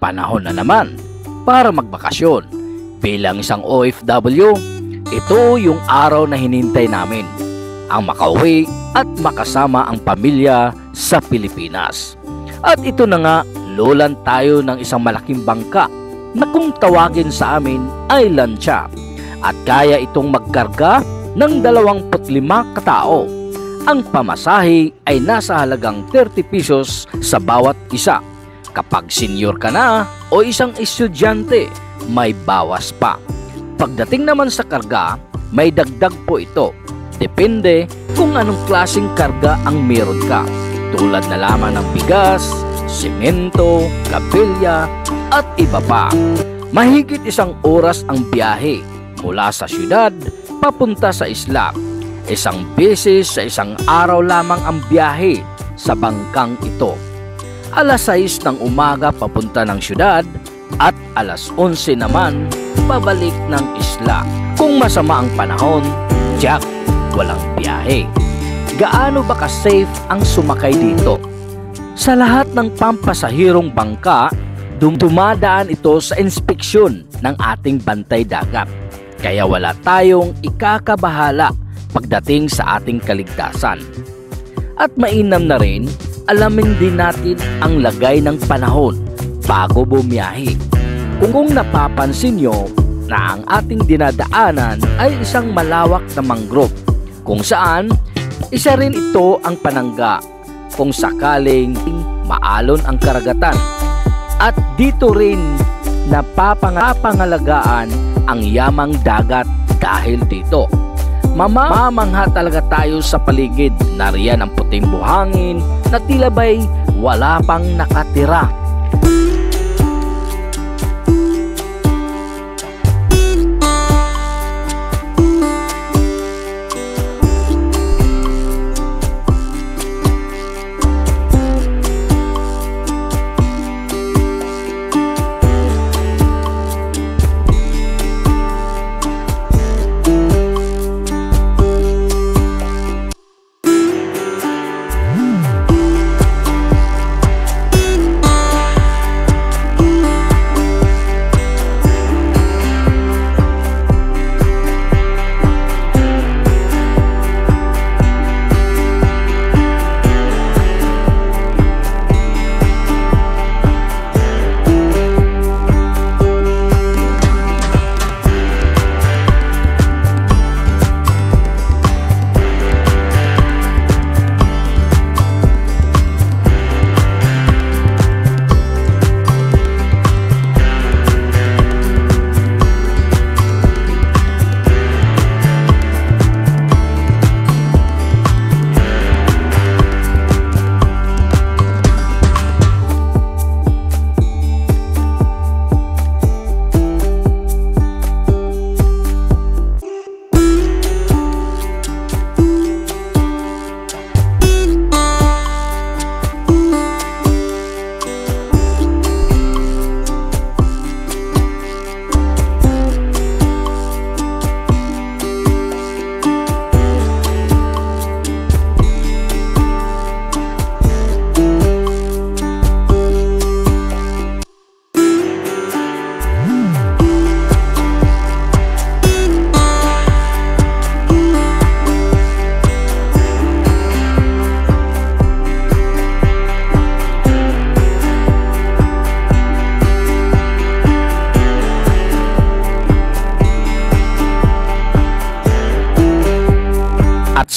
panahon na naman para magbakasyon. Bilang isang OFW, ito yung araw na hinintay namin, ang makauwi at makasama ang pamilya sa Pilipinas. At ito na nga, lulan tayo ng isang malaking bangka na kung tawagin sa amin ay lansya, at kaya itong magkarga ng 25 katao. Ang pamasahe ay nasa halagang 30 pesos sa bawat isa. Kapag senior ka na o isang estudyante, may bawas pa. Pagdating naman sa karga, may dagdag po ito. Depende kung anong klaseng karga ang meron ka, tulad na lamang ng bigas, semento, kapilya at iba pa. Mahigit 1 oras ang biyahe mula sa syudad papunta sa isla. 1 beses sa isang araw lamang ang biyahe sa bangkang ito. Alas 6 ng umaga papunta ng syudad at alas 11 naman pabalik ng isla. Kung masama ang panahon, tiyak, walang biyahe. Gaano ba ka-safe ang sumakay dito? Sa lahat ng pampasahirong bangka, dumadaan ito sa inspeksyon ng ating bantay dagat. Kaya wala tayong ikakabahala pagdating sa ating kaligtasan. At mainam na rin, alamin din natin ang lagay ng panahon bago bumiyahe. Kung napapansin nyo na ang ating dinadaanan ay isang malawak na mangrove, kung saan isa rin ito ang panangga kung sakaling maalon ang karagatan. At dito rin napapangalagaan ang yamang dagat dahil dito. Mamamangha talaga tayo sa paligid. Nariyan ang puting buhangin na tila ba'y wala pang nakatira.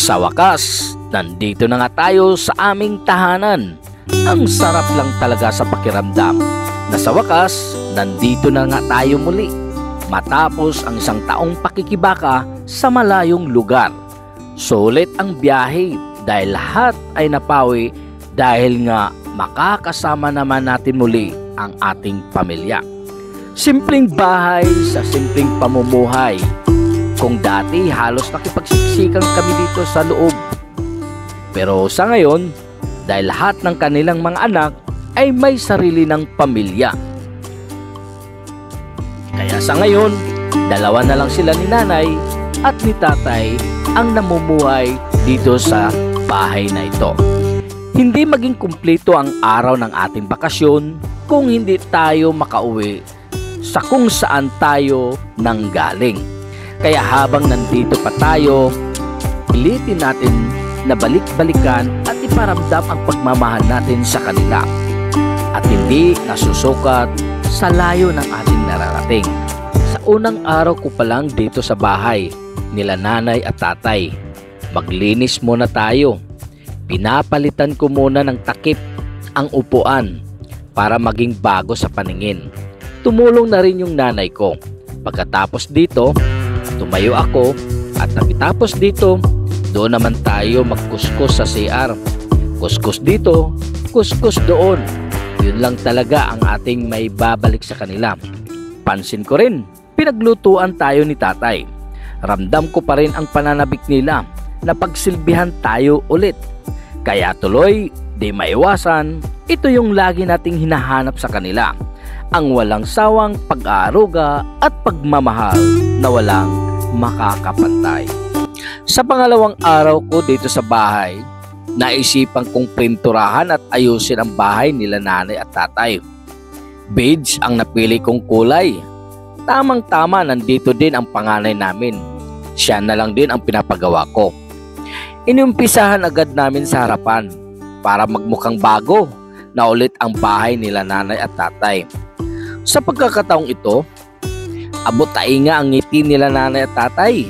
Sa wakas, nandito na nga tayo sa aming tahanan. Ang sarap lang talaga sa pakiramdam na sa wakas, nandito na nga tayo muli matapos ang 1 taong pakikibaka sa malayong lugar. Sulit ang biyahe dahil lahat ay napawi dahil nga makakasama naman natin muli ang ating pamilya. Simpleng bahay sa simpleng pamumuhay. Kung dati halos nakipagsiksikan kami dito sa loob. Pero sa ngayon, dahil lahat ng kanilang mga anak ay may sarili ng pamilya. Kaya sa ngayon, 2 na lang sila ni nanay at ni tatay ang namumuhay dito sa bahay na ito. Hindi maging kumpleto ang araw ng ating bakasyon kung hindi tayo makauwi sa kung saan tayo nanggaling. Kaya habang nandito pa tayo, pilitin natin na balik-balikan at iparamdam ang pagmamahal natin sa kanila at hindi nasusukat sa layo ng ating nararating. Sa unang araw ko pa lang dito sa bahay nila nanay at tatay, maglinis muna tayo. Pinapalitan ko muna ng takip ang upuan para maging bago sa paningin. Tumulong na rin yung nanay ko. Pagkatapos dito, tumayo ako at tapos dito, doon naman tayo magkuskus sa CR. Kuskus dito, kuskus doon. Yun lang talaga ang ating may babalik sa kanila. Pansin ko rin, pinaglutuan tayo ni tatay. Ramdam ko pa rin ang pananabik nila na pagsilbihan tayo ulit. Kaya tuloy, di maiwasan, ito yung lagi nating hinahanap sa kanila. Ang walang sawang pag-aaruga at pagmamahal na walang makakapantay. Sa pangalawang araw ko dito sa bahay, naisipan kong printurahan at ayusin ang bahay nila nanay at tatay. Beige ang napili kong kulay. Tamang-tama, nandito din ang panganay namin. Siya na lang din ang pinapagawa ko. Inumpisahan agad namin sa harapan para magmukhang bago na ulit ang bahay nila nanay at tatay. Sa pagkakataong ito, abot tainga ang ngiti nila nanay at tatay.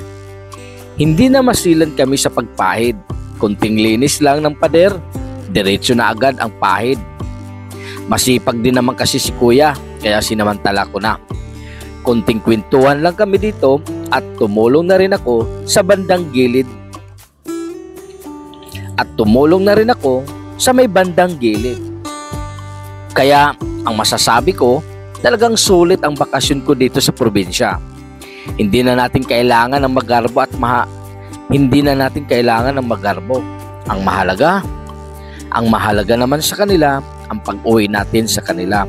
Hindi na masilan kami sa pagpahid. Kunting linis lang ng pader, diretso na agad ang pahid. Masipag din naman kasi si kuya, kaya sinamantala ko na. Kunting kwentuhan lang kami dito at tumulong na rin ako sa bandang gilid. Sa may bandang gilid. Kaya ang masasabi ko, talagang sulit ang bakasyon ko dito sa probinsya. Hindi na natin kailangan ng magarbo at hindi na natin kailangan ng magarbo. Ang mahalaga naman sa kanila ang pag-uwi natin sa kanila.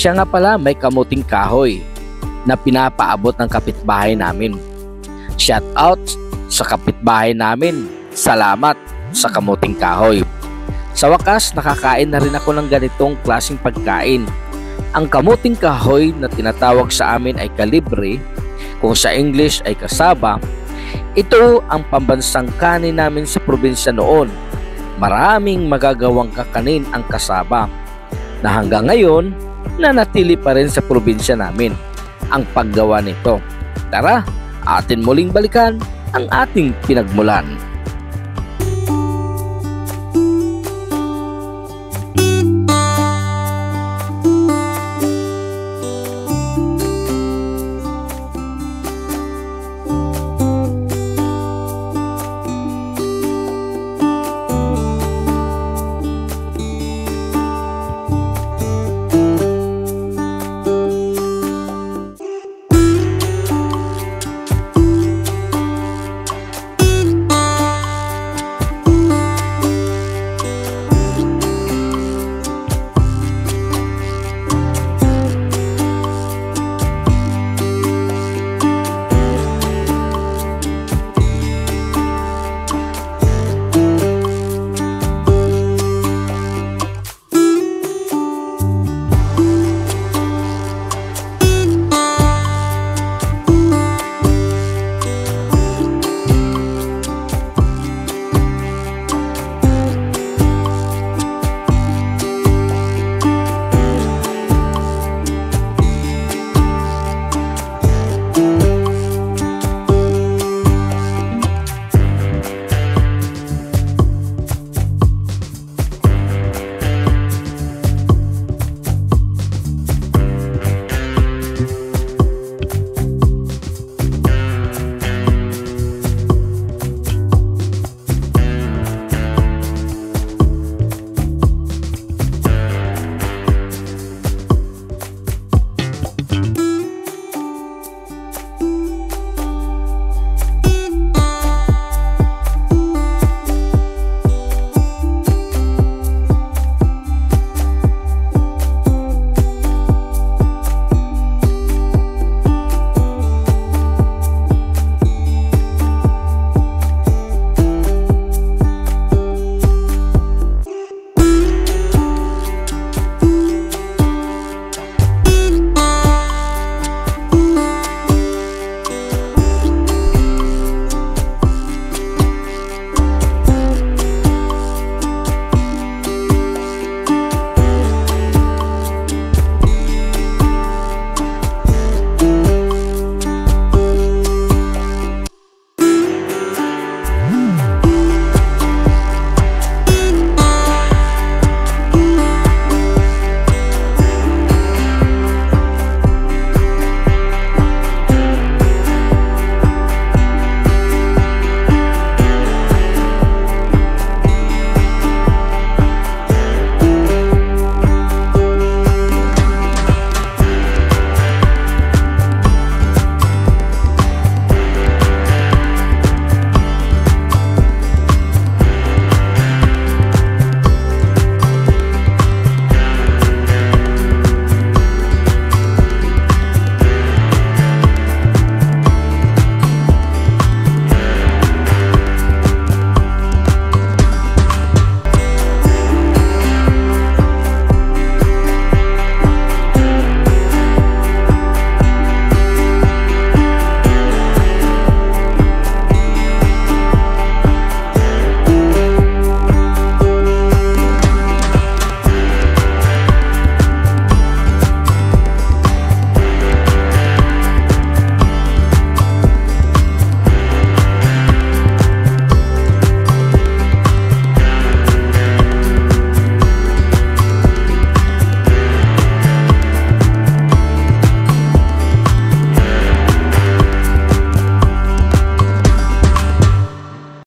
Siya nga pala may kamuting kahoy na pinapaabot ng kapitbahay namin. Shout out sa kapitbahay namin. Salamat sa kamuting kahoy. Sa wakas, nakakain na rin ako ng ganitong klaseng pagkain. Ang kamuting kahoy na tinatawag sa amin ay kalibre, kung sa English ay kasaba. Ito ang pambansang kanin namin sa probinsya noon. Maraming magagawang kakanin ang kasaba na hanggang ngayon nanatili pa rin sa probinsya namin ang paggawa nito. Tara, atin muling balikan ang ating pinagmulan.